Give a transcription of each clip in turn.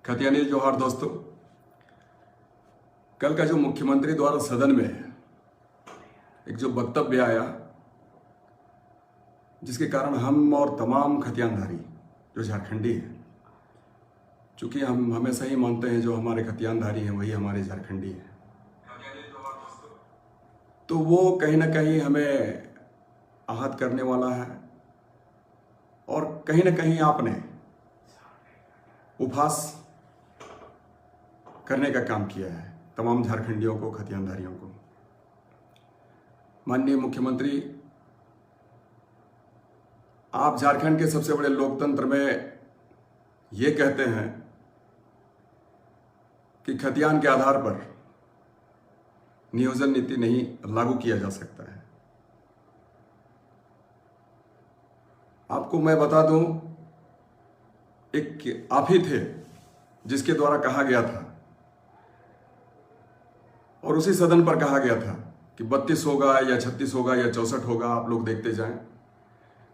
खतियानी जोहार दोस्तों। कल का जो मुख्यमंत्री द्वारा सदन में एक जो वक्तव्य आया, जिसके कारण हम और तमाम खतियानधारी जो झारखंडी हैं, चूंकि हम हमेशा ही मानते हैं जो हमारे खतियानधारी हैं वही हमारे झारखंडी हैं, तो वो कहीं ना कहीं हमें आहत करने वाला है और कहीं ना कहीं आपने उपहास करने का काम किया है तमाम झारखंडियों को, खतियानधारियों को। माननीय मुख्यमंत्री, आप झारखंड के सबसे बड़े लोकतंत्र में ये कहते हैं कि खतियान के आधार पर नियोजन नीति नहीं लागू किया जा सकता है। आपको मैं बता दूं, एक आप ही थे जिसके द्वारा कहा गया था और उसी सदन पर कहा गया था कि 32 होगा या 36 होगा या 64 होगा, आप लोग देखते जाएं।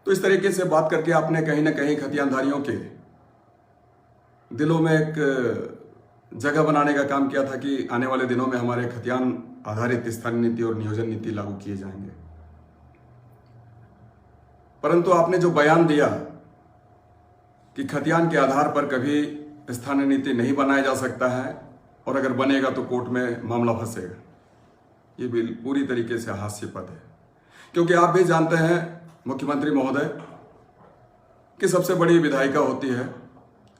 तो इस तरीके से बात करके आपने कहीं ना कहीं खतियानधारियों के दिलों में एक जगह बनाने का काम किया था कि आने वाले दिनों में हमारे खतियान आधारित स्थानीय नीति और नियोजन नीति लागू किए जाएंगे। परंतु आपने जो बयान दिया कि खतियान के आधार पर कभी स्थानीय नीति नहीं बनाया जा सकता है और अगर बनेगा तो कोर्ट में मामला फंसेगा, ये बिल पूरी तरीके से हास्यास्पद है। क्योंकि आप भी जानते हैं मुख्यमंत्री महोदय कि सबसे बड़ी विधायिका होती है,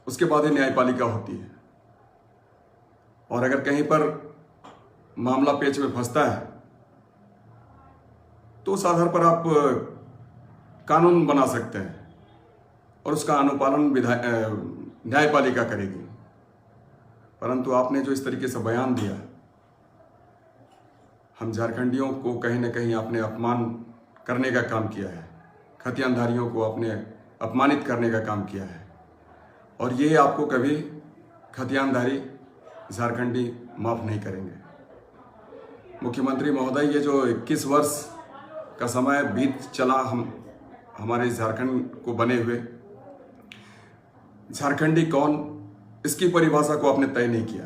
उसके बाद ही न्यायपालिका होती है, और अगर कहीं पर मामला पेच में फंसता है तो उस आधार पर आप कानून बना सकते हैं और उसका अनुपालन न्यायपालिका करेगी। परंतु आपने जो इस तरीके से बयान दिया, हम झारखंडियों को कहीं ना कहीं आपने अपमान करने का काम किया है, खतियानधारियों को आपने अपमानित करने का काम किया है, और ये आपको कभी खतियानधारी झारखंडी माफ नहीं करेंगे। मुख्यमंत्री महोदय, ये जो 21 वर्ष का समय बीत चला हमारे झारखंड को बने हुए, झारखंडी कौन, इसकी परिभाषा को आपने तय नहीं किया,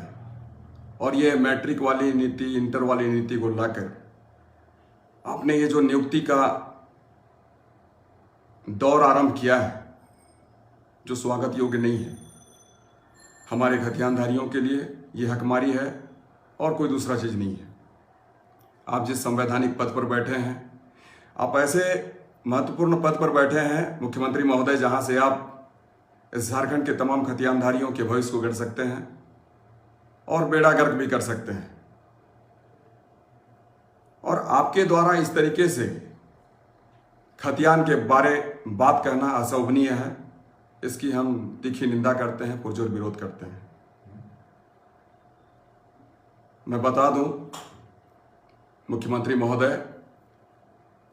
और ये मैट्रिक वाली नीति, इंटर वाली नीति को लाकर आपने ये जो नियुक्ति का दौर आरंभ किया है, जो स्वागत योग्य नहीं है। हमारे खतियानधारियों के लिए ये हकमारी है और कोई दूसरा चीज नहीं है। आप जिस संवैधानिक पद पर बैठे हैं, आप ऐसे महत्वपूर्ण पद पर बैठे हैं मुख्यमंत्री महोदय, जहां से आप इस झारखंड के तमाम खतियानधारियों के भविष्य को गढ़ सकते हैं और बेड़ा गर्क भी कर सकते हैं। और आपके द्वारा इस तरीके से खतियान के बारे बात कहना अशोभनीय है, इसकी हम तीखी निंदा करते हैं, पुरजोर विरोध करते हैं। मैं बता दूं मुख्यमंत्री महोदय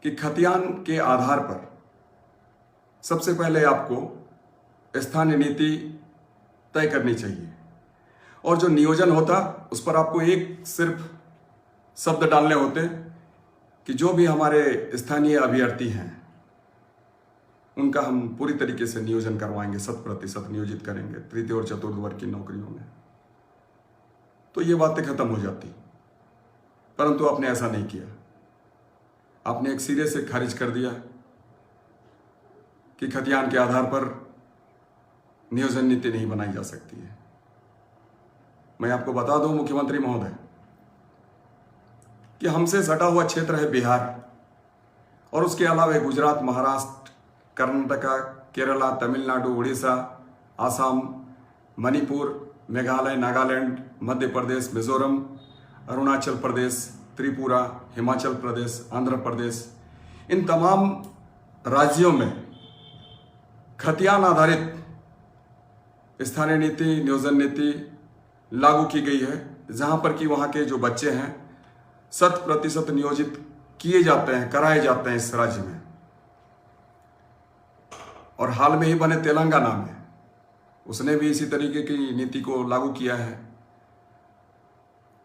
कि खतियान के आधार पर सबसे पहले आपको स्थानीय नीति तय करनी चाहिए, और जो नियोजन होता उस पर आपको एक सिर्फ शब्द डालने होते कि जो भी हमारे स्थानीय अभ्यर्थी हैं उनका हम पूरी तरीके से नियोजन करवाएंगे, 100% नियोजित करेंगे तृतीय और चतुर्थ वर्ग की नौकरियों में, तो ये बातें खत्म हो जाती। परंतु आपने ऐसा नहीं किया। आपने एक सिरे से खारिज कर दिया कि खतियान के आधार पर नियोजन नीति नहीं बनाई जा सकती है। मैं आपको बता दूं मुख्यमंत्री महोदय कि हमसे सटा हुआ क्षेत्र है बिहार, और उसके अलावा गुजरात, महाराष्ट्र, कर्नाटका, केरला, तमिलनाडु, उड़ीसा, आसाम, मणिपुर, मेघालय, नागालैंड, मध्य प्रदेश, मिजोरम, अरुणाचल प्रदेश, त्रिपुरा, हिमाचल प्रदेश, आंध्र प्रदेश, इन तमाम राज्यों में खतियान आधारित स्थानीय नीति, नियोजन नीति लागू की गई है, जहां पर कि वहां के जो बच्चे हैं 100% नियोजित किए जाते हैं, कराए जाते हैं इस राज्य में। और हाल में ही बने तेलंगाना में उसने भी इसी तरीके की नीति को लागू किया है,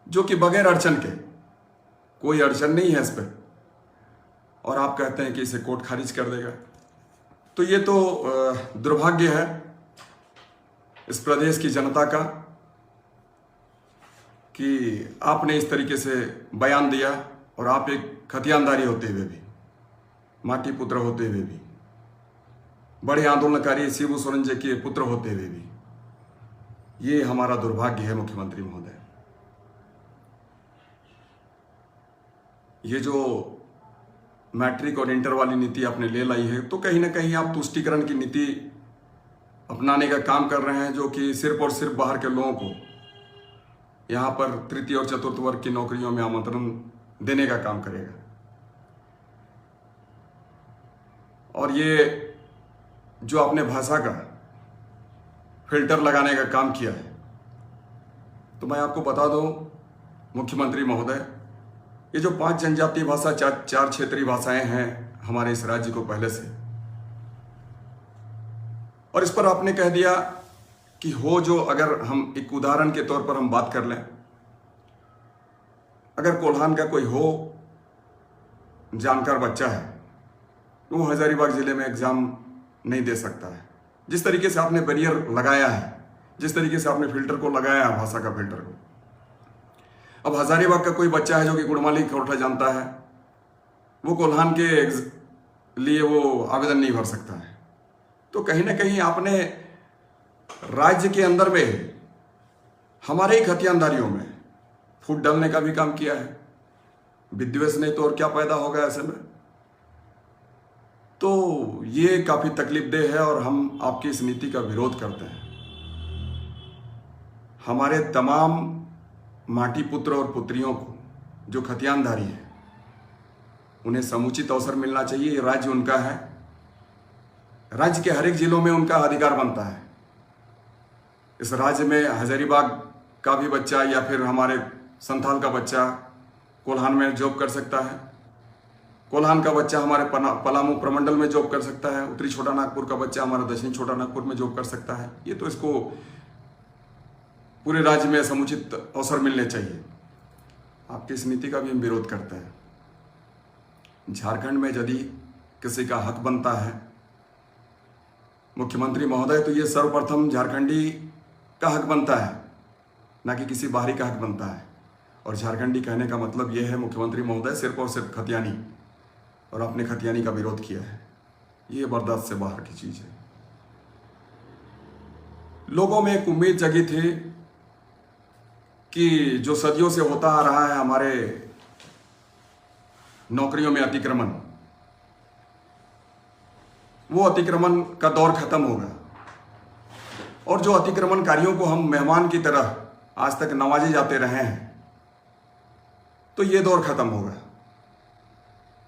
जो कि बगैर अड़चन के, कोई अड़चन नहीं है इस पर, और आप कहते हैं कि इसे कोर्ट खारिज कर देगा। तो ये तो दुर्भाग्य है इस प्रदेश की जनता का कि आपने इस तरीके से बयान दिया और आप एक खतियानदारी होते हुए भी, माटी पुत्र होते हुए भी, बड़े आंदोलनकारी शिबू सोरेन जी के पुत्र होते हुए भी, ये हमारा दुर्भाग्य है मुख्यमंत्री महोदय। ये जो मैट्रिक और इंटर वाली नीति आपने ले लाई है, तो कहीं ना कहीं आप तुष्टीकरण की नीति अपनाने का काम कर रहे हैं, जो कि सिर्फ और सिर्फ बाहर के लोगों को यहाँ पर तृतीय और चतुर्थ वर्ग की नौकरियों में आमंत्रण देने का काम करेगा। और ये जो आपने भाषा का फिल्टर लगाने का काम किया है, तो मैं आपको बता दूं मुख्यमंत्री महोदय, ये जो 5 जनजातीय भाषा, 4 क्षेत्रीय भाषाएं हैं हमारे इस राज्य को पहले से, और इस पर आपने कह दिया कि हो जो, अगर हम एक उदाहरण के तौर पर हम बात कर लें, अगर कोल्हान का कोई हो जानकार बच्चा है, वो हजारीबाग जिले में एग्जाम नहीं दे सकता है। जिस तरीके से आपने बैरियर लगाया है, जिस तरीके से आपने फिल्टर को लगाया है, भाषा का फिल्टर को, अब हजारीबाग का कोई बच्चा है जो कि गुड़माली कोठा जानता है, वो कोल्हान के लिए वो आवेदन नहीं भर सकता है। तो कहीं ना कहीं आपने राज्य के अंदर में हमारे ही खतियानदारियों में फूट डालने का भी काम किया है। विद्वेष नहीं तो और क्या पैदा होगा ऐसे में। तो ये काफी तकलीफदेह है और हम आपकी इस नीति का विरोध करते हैं। हमारे तमाम माटी पुत्र और पुत्रियों को जो खतियानदारी है, उन्हें समुचित अवसर मिलना चाहिए। ये राज्य उनका है, राज्य के हर एक जिलों में उनका अधिकार बनता है। इस राज्य में हजारीबाग का भी बच्चा या फिर हमारे संथाल का बच्चा कोल्हान में जॉब कर सकता है, कोल्हान का बच्चा हमारे पलामू प्रमंडल में जॉब कर सकता है, उत्तरी छोटा नागपुर का बच्चा हमारा दक्षिण छोटा नागपुर में जॉब कर सकता है। ये तो इसको पूरे राज्य में समुचित अवसर मिलने चाहिए। आपकी इस नीति का भी हम विरोध करते हैं। झारखंड में यदि किसी का हक बनता है मुख्यमंत्री महोदय, तो ये सर्वप्रथम झारखंडी का हक बनता है, ना कि किसी बाहरी का हक बनता है। और झारखंडी कहने का मतलब यह है मुख्यमंत्री महोदय, सिर्फ और सिर्फ खतियानी, और आपने खतियानी का विरोध किया है। ये बर्दाश्त से बाहर की चीज है। लोगों में एक उम्मीद जगी थी कि जो सदियों से होता आ रहा है हमारे नौकरियों में अतिक्रमण, वो अतिक्रमण का दौर खत्म होगा और जो अतिक्रमणकारियों को हम मेहमान की तरह आज तक नवाजे जाते रहे हैं, तो ये दौर खत्म होगा।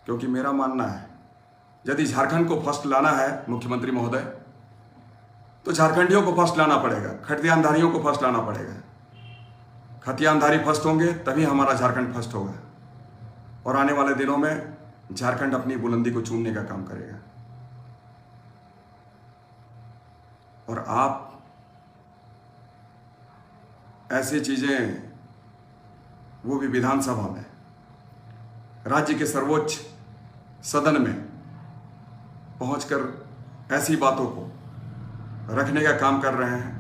क्योंकि मेरा मानना है, यदि झारखंड को फर्स्ट लाना है मुख्यमंत्री महोदय, तो झारखंडियों को फर्स्ट लाना पड़ेगा, खतियानधारियों को फर्स्ट लाना पड़ेगा। खतियानधारी फर्स्ट होंगे तभी हमारा झारखंड फर्स्ट होगा, और आने वाले दिनों में झारखंड अपनी बुलंदी को चूमने का काम करेगा। और आप ऐसी चीजें, वो भी विधानसभा में, राज्य के सर्वोच्च सदन में पहुंचकर ऐसी बातों को रखने का काम कर रहे हैं,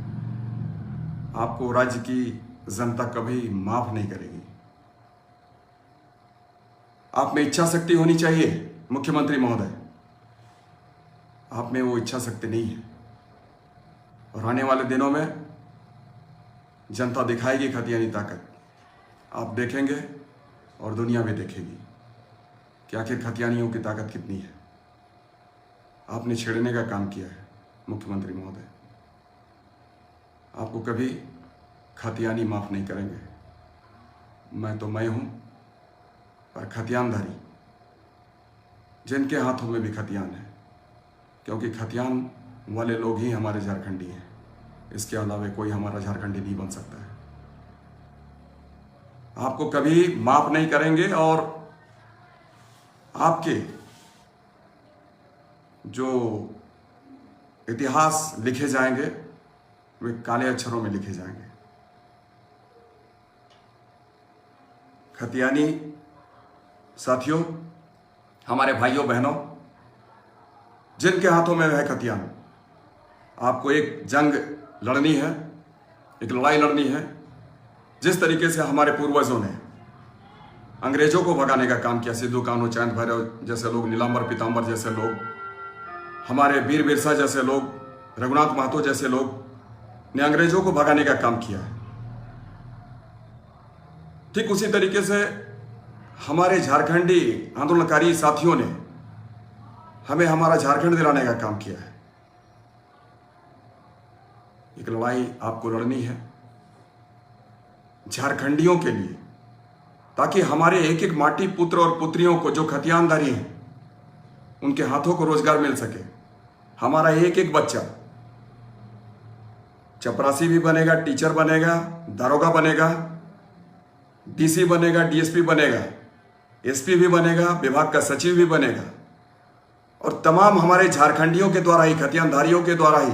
आपको राज्य की जनता कभी माफ नहीं करेगी। आप में इच्छा शक्ति होनी चाहिए मुख्यमंत्री महोदय, आप में वो इच्छा शक्ति नहीं है। और आने वाले दिनों में जनता दिखाएगी खतियानी ताकत। आप देखेंगे और दुनिया भी देखेगी कि आखिर खतियानियों की ताकत कितनी है। आपने छेड़ने का काम किया है मुख्यमंत्री महोदय, आपको कभी खतियानी माफ नहीं करेंगे। मैं तो मैं हूं, पर खतियानधारी जिनके हाथों में भी खतियान है, क्योंकि खतियान वाले लोग ही हमारे झारखंडी हैं। इसके अलावा कोई हमारा झारखंडी नहीं बन सकता है। आपको कभी माफ नहीं करेंगे और आपके जो इतिहास लिखे जाएंगे वे काले अक्षरों में लिखे जाएंगे। खतियानी साथियों, हमारे भाइयों बहनों, जिनके हाथों में है खतियान, आपको एक जंग लड़नी है, एक लड़ाई लड़नी है। जिस तरीके से हमारे पूर्वजों ने अंग्रेजों को भगाने का काम किया, सिद्धू कान्हू चांद भैरव जैसे लोग, नीलांबर पीतांबर जैसे लोग, हमारे वीर बिरसा जैसे लोग, रघुनाथ महतो जैसे लोग ने अंग्रेजों को भगाने का काम किया है। ठीक उसी तरीके से हमारे झारखंडी आंदोलनकारी साथियों ने हमें हमारा झारखंड दिलाने का काम किया है। एक लड़ाई आपको लड़नी है झारखंडियों के लिए, ताकि हमारे एक एक माटी पुत्र और पुत्रियों को जो खतियानदारी हैं उनके हाथों को रोजगार मिल सके। हमारा एक एक बच्चा चपरासी भी बनेगा, टीचर बनेगा, दारोगा बनेगा, डीसी बनेगा, डीएसपी बनेगा, एसपी भी बनेगा, विभाग का सचिव भी बनेगा, और तमाम हमारे झारखंडियों के द्वारा ही, खतियानधारियों के द्वारा ही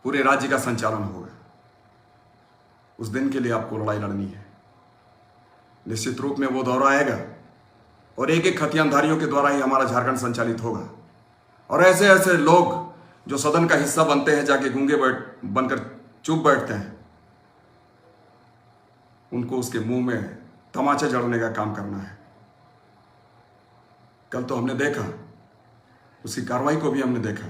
पूरे राज्य का संचालन होगा। उस दिन के लिए आपको लड़ाई लड़नी है। निश्चित रूप में वो दौर आएगा और एक एक खतियानधारियों के द्वारा ही हमारा झारखंड संचालित होगा। और ऐसे ऐसे लोग जो सदन का हिस्सा बनते हैं, जाके गूंगे बनकर चुप बैठते हैं, उनको उसके मुंह में तमाचा जड़ने का काम करना है। कल तो हमने देखा, उसकी कार्रवाई को भी हमने देखा,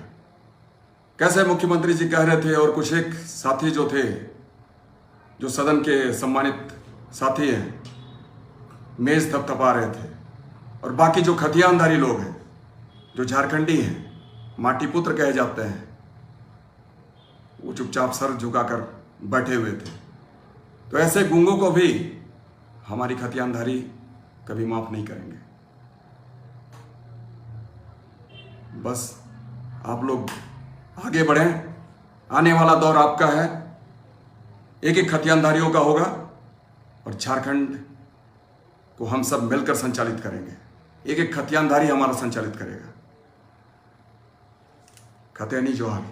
कैसे मुख्यमंत्री जी कह रहे थे और कुछ एक साथी जो थे, जो सदन के सम्मानित साथी हैं, मेज थपथपा रहे थे, और बाकी जो खतियानधारी लोग हैं, जो झारखंडी हैं, माटी पुत्र कहे जाते हैं, वो चुपचाप सर झुकाकर बैठे हुए थे। तो ऐसे गूंगों को भी हमारी खतियानधारी कभी माफ नहीं करेंगे। बस आप लोग आगे बढ़ें, आने वाला दौर आपका है, एक एक खतियानधारियों का होगा, और झारखंड को हम सब मिलकर संचालित करेंगे। एक एक खतियानधारी हमारा संचालित करेगा। खतियानी जोहार।